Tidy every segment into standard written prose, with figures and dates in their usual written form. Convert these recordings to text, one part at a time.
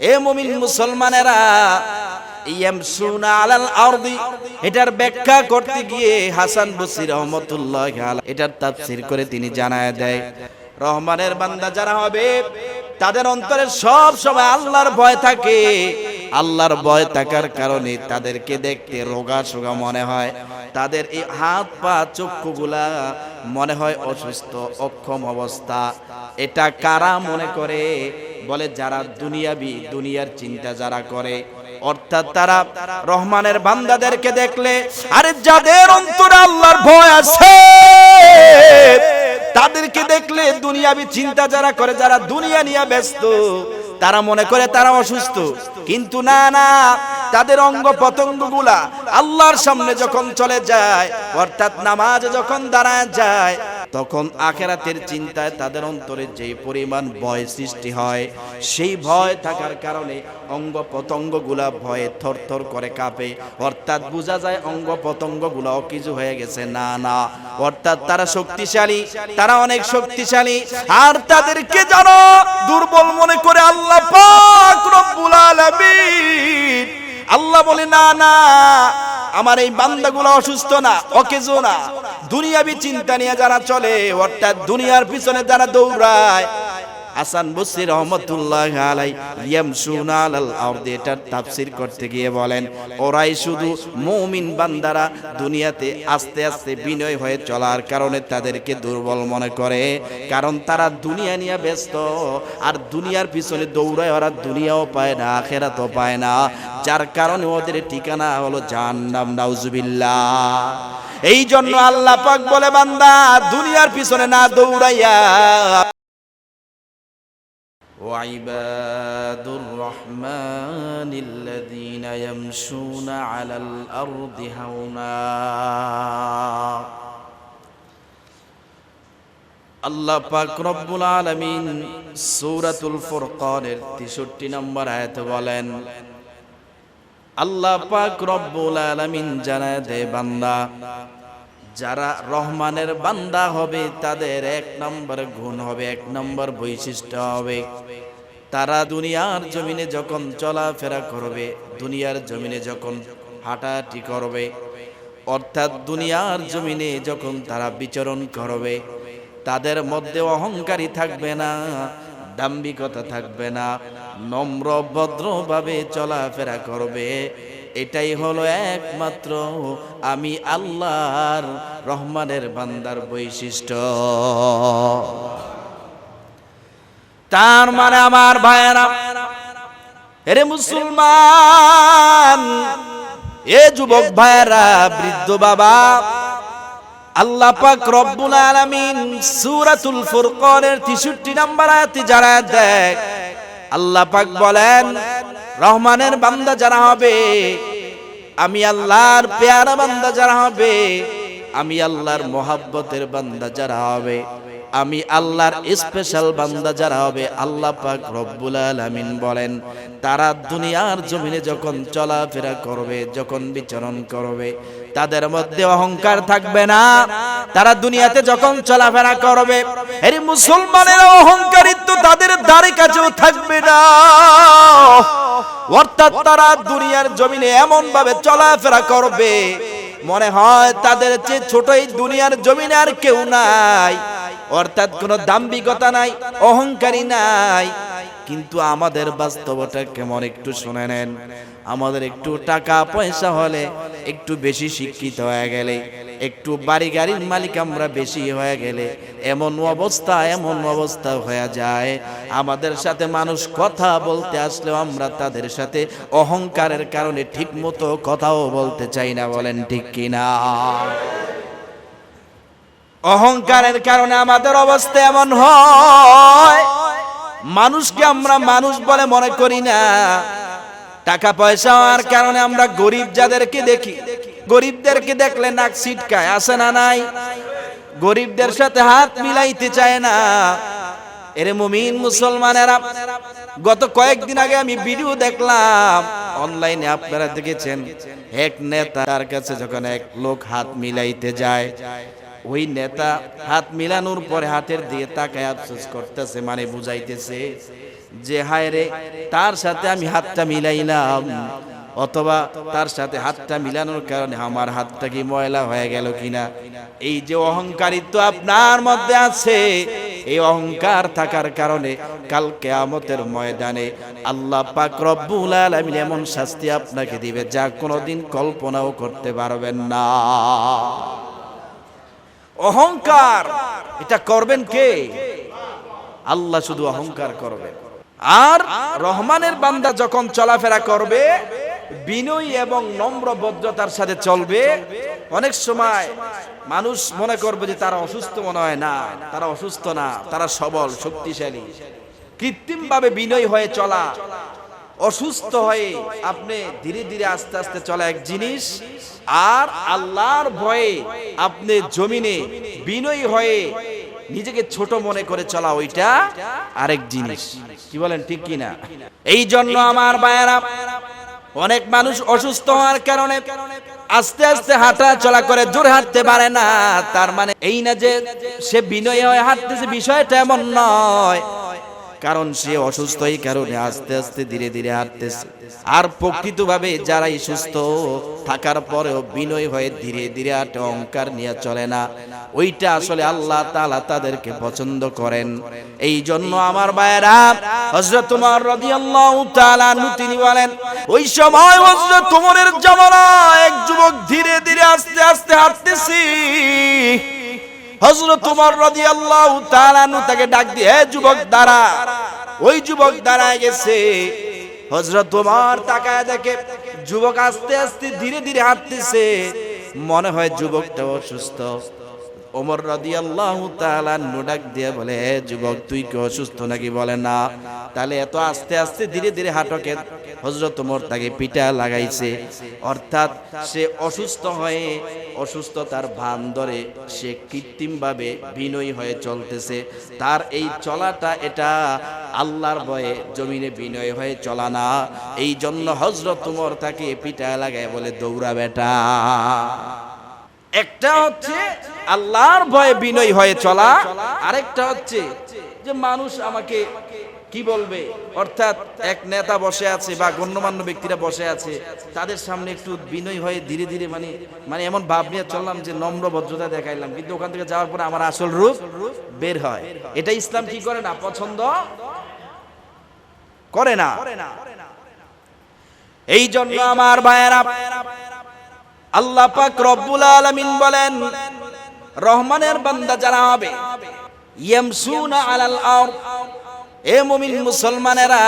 এ মুমিন মুসলমানেরা, ইয়ামশুনা আলাল আরদি, এটার ব্যাখ্যা করতে গিয়ে হাসান বসরি রাহমাতুল্লাহি আলাইহি এটার তাফসীর করে তিনি জানায় দেয়, রহমানের বান্দা যারা হবে তাদের অন্তরে সব সময় আল্লাহর ভয় থাকে। আল্লাহর ভয় থাকার কারণে তাদেরকে দেখতে রোগা সোগা মনে হয়, তাদের এই হাত পা চক্ষুগুলা মনে হয় অসুস্থ, অক্ষম অবস্থা। এটা কারা মনে করে? বলে যারা দুনিয়াবি, দুনিয়ার চিন্তা যারা করে, অর্থাৎ তারা রহমানের বান্দাদেরকে দেখলে, আরে যাদের অন্তরে আল্লাহর ভয় আছে তাদেরকে দেখলে দুনিয়াবি চিন্তা যারা করে, যারা দুনিয়া নিয়ে ব্যস্ত, তারা মনে করে তারা অসুস্থ। কিন্তু না না, তাদের অঙ্গ প্রত্যঙ্গগুলা আল্লাহর সামনে যখন চলে যায়, অর্থাৎ নামাজে যখন দাঁড়ায় যায়, তখন আখিরাতের চিন্তায় তাদের অন্তরে যে পরিমাণ ভয় সৃষ্টি হয়, সেই ভয় থাকার কারণে অঙ্গ প্রত্যঙ্গগুলা ভয়ে থরথর করে কাঁপে। অর্থাৎ বোঝা যায় অঙ্গ প্রত্যঙ্গগুলা অকিছু হয়ে গেছে। না না, অর্থাৎ তারা শক্তিশালী, তারা অনেক শক্তিশালী। আর তাদেরকে যারা দুর্বল মনে করে আল্লাহ পাক রব্বুল আলামিন, আল্লাহ বলে না না, আমার এই বান্দাগুলো অসুস্থ না, অকেজো না। দুনিয়াবি চিন্তা নিয়ে যারা চলে, অর্থাৎ দুনিয়ার পিছনে যারা দৌড়ায়, হাসান বসরি রাহমাতুল্লাহি আলাইহি ইয়ামশুনা আলাল আরদি এটার তাফসীর করতে গিয়ে বলেন, ওরাই শুধু মুমিন বান্দারা দুনিয়াতে আস্তে আস্তে বিনয় হয়ে চলার কারণে তাদেরকে দুর্বল মনে করে, কারণ তারা দুনিয়া নিয়ে ব্যস্ত। আর দুনিয়ার পিছনে দৌড়ায় ওরা, দুনিয়াও পায় না, আখিরাতও পায় না, যার কারণে ওদের ঠিকানা হলো জাহান্নাম। নাউজুবিল্লাহ। এই জন্য আল্লাহ পাক বলে, বান্দা দুনিয়ার পিছনে না দৌড়াইয়া, وعباد الرحمن الذين يمشون على الأرض هونا। আল্লাহ পাক রব্বুল আলামিন সূরাতুল ফুরকানের 63 নম্বর আয়াতে বলেন, আল্লাহ পাক রব্বুল আলামিন জানায় দেয়, বান্দা যারা রহমানের বান্দা হবে তাদের এক নম্বর গুণ হবে, এক নম্বর বৈশিষ্ট্য হবে, তারা দুনিয়ার জমিনে যখন চলাফেরা করবে, দুনিয়ার জমিনে যখন হাঁটাহাঁটি করবে, অর্থাৎ দুনিয়ার জমিনে যখন তারা বিচরণ করবে, তাদের মধ্যে অহংকারী থাকবে না, দাম্ভিকতা থাকবে না, নম্র ভদ্রভাবে চলাফেরা করবে। এটাই হলো একমাত্র আমি আল্লাহর রহমানের বান্দার বৈশিষ্ট্য। তার মানে আমার ভাইয়েরা, এরে মুসলমান, এ যুবক ভাইয়েরা, বৃদ্ধ বাবা, আল্লাহ পাক রব্বুল আলামিন সূরাতুল ফুরকানের 63 নম্বর আয়াতে জানায় দেয়, আল্লাহ পাক বলেন, রহমানের বান্দা যারা হবে, আমি আল্লাহর পেয়ারা বান্দা যারা হবে, আমি আল্লাহর মোহাব্বতের বান্দা যারা হবে, আমি আল্লাহর স্পেশাল বান্দা যারা হবে, আল্লাহ পাক রব্বুল আলামিন বলেন, তারা দুনিয়ার জমিনে যখন চলাফেরা করবে, যখন বিচরণ করবে, তাদের মধ্যে অহংকার থাকবে না। তারা দুনিয়াতে যখন চলাফেরা করবে, এই মুসলমানের অহংকারিত্ব তাদের দ্বারে কাছেও থাকবে না। অর্থাৎ তারা দুনিয়ার জমিনে এমন ভাবে চলাফেরা করবে, মনে হয় তাদের চেয়ে ছোট এই দুনিয়ার জমিনে আর কেউ নাই। অর্থাৎ কোনো দাম্ভিকতা নাই, অহংকারী নাই। কিন্তু আমাদের বাস্তবতা কেমন একটু শুনে নেন। আমাদের একটু টাকা পয়সা হলে, একটু বেশি শিক্ষিত হয়ে গেলে, একটু বাড়ি গাড়ির মালিক আমরা বেশি হয়ে গেলে, এমন অবস্থা হয়ে যায়, আমাদের সাথে মানুষ কথা বলতে আসলেও আমরা তাদের সাথে অহংকারের কারণে ঠিক মতো কথাও বলতে চাই না। বলেন ঠিক কিনা? অহংকারের কারণে আমাদের অবস্থা এমন হয়, মানুষকে আমরা মানুষ বলে মনে করি না। টাকা পয়সা হওয়ার কারণে আমরা গরিব যাদেরকে দেখি, গরিবদেরকে দেখলে নাক ছিটকায়, আছে না নাই? গরিবদের সাথে হাত মিলাইতে চায় না। এরে মুমিন মুসলমানেরা, গত কয়েকদিন আগে আমি ভিডিও দেখলাম অনলাইনে, আপনারা দেখেছেন, এক নেতার কাছে যখন এক লোক হাত মিলাইতে যায়, ওই নেতা হাত মিলানোর পরে হাতের দিয়ে তাকায় আফসোস করতেছে, মানে বুঝাইতেছে যে হায় রে, তার সাথে আমি হাতটা মিলাইলাম, অথবা তার সাথে হাতটা মিলানোর কারণে আমার হাতটা কি ময়লা হয়ে গেল কিনা। এই যে অহংকারিত্ব আপনার মধ্যে আছে, এই অহংকার থাকার কারণে কাল কিয়ামতের ময়দানে আল্লাহ পাক রব্বুল আলামিন এমন শাস্তি আপনাকে দিবে যা কোনোদিন কল্পনাও করতে পারবেন না। অহংকার এটা করবেন কে? আল্লাহ শুধু অহংকার করবেন। আর রহমানের বান্দা যখন চলাফেরা করবে বিনয়ী এবং নম্র ভদ্রতার সাথে চলবে, অনেক সময় মানুষ মনে করবে যে তারা অসুস্থ, মনে হয় না, তারা অসুস্থ না, তারা সবল শক্তিশালী। কৃত্রিম ভাবে বিনয়ী হয়ে চলা, অসুস্থ হয়ে আপনি ধীরে ধীরে আস্তে আস্তে চলা এক জিনিস, আর আল্লাহর ভয়ে আপনি জমিনে বিনয়ী হয়ে নিজেকে ছোট মনে করে চলা ওইটা আরেক জিনিস। কি বলেন, ঠিক কিনা? এই জন্য আমার ভাইয়েরা, অনেক মানুষ অসুস্থ হওয়ার কারণে আস্তে আস্তে হাঁটা চলা করে, জোরে হাঁটতে পারে না। তার মানে এই না যে সে বিনয়ী হয়ে হাঁটতেছে, বিষয়টা এমন নয়, কারণ সে অসুস্থ, এই কারণে আস্তে আস্তে ধীরে ধীরে হাঁটতেছে। আর প্রকৃতভাবে যারাই সুস্থ থাকার পরেও বিনয়ী হয়ে ধীরে ধীরে হাঁটে, অহংকার নিয়ে চলে না, ওইটা আসলে আল্লাহ তাআলা তাদেরকে পছন্দ করেন। এই জন্য আমার ভাইয়েরা, হযরত ওমর রাদিয়াল্লাহু তাআলা আনহু তিনি বলেন, ওই সময় হযরত ওমরের জামানায় এক যুবক ধীরে ধীরে আস্তে আস্তে হাঁটতেছি। হযরত ওমর রাদিয়াল্লাহু তাআলা আনহু তাকে ডাক দিয়ে, হে যুবক দাঁড়া। ওই যুবক দাঁড়ায় গেছে। হযরত ওমর তাকায় দেখে যুবক আস্তে আস্তে ধীরে ধীরে হাঁটতেছে, মনে হয় যুবকটা অসুস্থ। ওমর রাদিয়াল্লাহু তাআলা আনহু ডাক দিয়ে বলে, হে যুবক, তুই কি অসুস্থ নাকি? বলে না। তাহলে এত আস্তে আস্তে ধীরে ধীরে হাঁটকে? হযরত ওমর তাকে পিটা লাগাইছে, অর্থাৎ সে অসুস্থ হয়ে অসুস্থতার ভান ধরে সে কৃত্রিমভাবে বিনয়ী হয়ে চলতেছে। তার এই চলাটা এটা আল্লাহর ভয়ে জমিনে বিনয়ী হয়ে চলা না। এই জন্য হযরত ওমর তাকে পিটা লাগায় বলে, দৌড়া বেটা। একটা হচ্ছে আল্লাহর ভয়ে বিনয়ী হয়ে চলা, আরেকটা হচ্ছে যে মানুষ আমাকে কি বলবে, অর্থাৎ এক নেতা বসে আছে বা গণ্যমান্য ব্যক্তিরা বসে আছে, তাদের সামনে একটু বিনয়ী হয়ে ধীরে ধীরে মানে এমন ভাব নিয়ে চললাম যে নম্র ভদ্রতা দেখাইলাম, কিন্তু ওখান থেকে যাওয়ার পরে আমার আসল রূপ বের হয়। এটা ইসলাম কি করে না, পছন্দ করে না। এই জন্য আমার ভাইয়েরা, আল্লাহ পাক রব্বুল আলামিন বলেন, রহমানের বান্দা যারা হবে, ইয়ামসুনা আলাল আরদ, এ মুমিন মুসলমানেরা,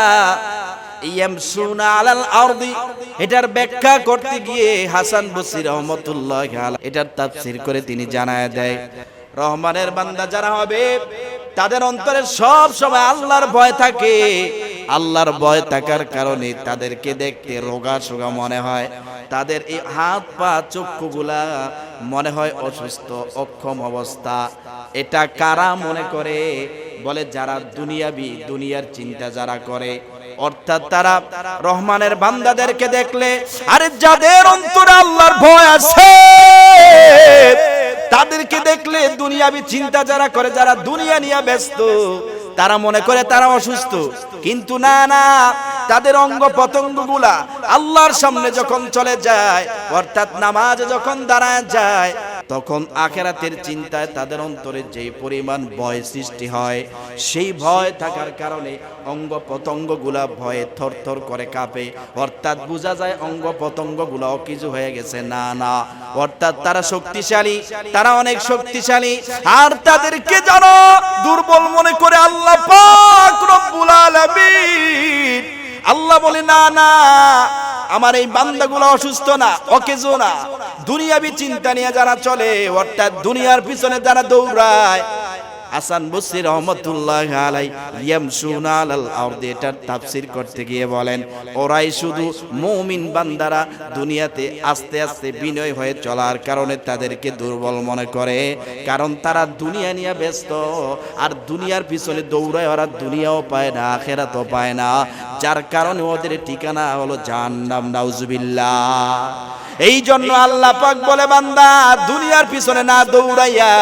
ইয়ামসুনা আলাল আরদি, এটার ব্যাখ্যা করতে গিয়ে হাসান বসরি রাহমাতুল্লাহি আলাইহি এটার তাফসীর করে তিনি জানায় দেয়, রহমানের বান্দা যারা হবে তাদের অন্তরে সব সময় আল্লাহর ভয় থাকে। আল্লাহর ভয় থাকার কারণে তাদেরকে দেখতে রোগা সোগা মনে হয়, তাদের এই হাত পা চক্ষুগুলা মনে হয় অসুস্থ, অক্ষম অবস্থা। এটা কারা মনে করে? বলে যারা দুনিয়াবি, দুনিয়ার চিন্তা যারা করে, অর্থাৎ তারা রহমানের বান্দাদেরকে দেখলে, আরে যাদের অন্তরে আল্লাহর ভয় আছে তাদেরকে দেখলে দুনিয়াবি চিন্তা যারা করে, যারা দুনিয়া নিয়ে ব্যস্ত, তারা মনে করে তারা অসুস্থ, কিন্তু না না, তাদের অঙ্গ প্রত্যঙ্গগুলা আল্লাহর সামনে যখন চলে যায়, অর্থাৎ নামাজে যখন দাঁড়ায় যায়, তখন আখিরাতের চিন্তায় তাদের অন্তরে যেই পরিমাণ ভয় সৃষ্টি হয়, সেই ভয় থাকার কারণে অঙ্গ প্রত্যঙ্গগুলা ভয়ে থরথর করে কাঁপে। অর্থাৎ বোঝা যায় অঙ্গ প্রত্যঙ্গগুলা অকিছু হয়ে গেছে, না না, অর্থাৎ তারা শক্তিশালী, তারা অনেক শক্তিশালী। আর তাদেরকে জানো দুর্বল মনে করে আল্লাহ পাক রব্বুল আলামিন, আল্লাহ বলে, না না, আমার এই বান্দাগুলো অসুস্থ না, অকেজো না, দুনিয়াবি চিন্তা নিয়ে যারা চলে, অর্থাৎ দুনিয়ার পিছনে যারা দৌড়ায়। হাসান বসরি রাহমাতুল্লাহি আলাইহি ইয়ামশুনা আলাল আরদি এটার তাফসীর করতে গিয়ে বলেন, ওরাই শুধু মুমিন বান্দারা দুনিয়াতে আস্তে আস্তে বিনয় হয়ে চলার কারণে তাদেরকে দুর্বল মনে করে, কারণ তারা দুনিয়া নিয়ে ব্যস্ত, আর দুনিয়ার পিছনে দৌড়ায়, ওরা দুনিয়াও পায় না, আখিরাতও পায় না, যার কারণে ওদের ঠিকানা হলো জাহান্নাম, নাউজুবিল্লাহ। এই জন্য আল্লাহ পাক বলে, বান্দা দুনিয়ার পিছনে না দৌড়াইয়া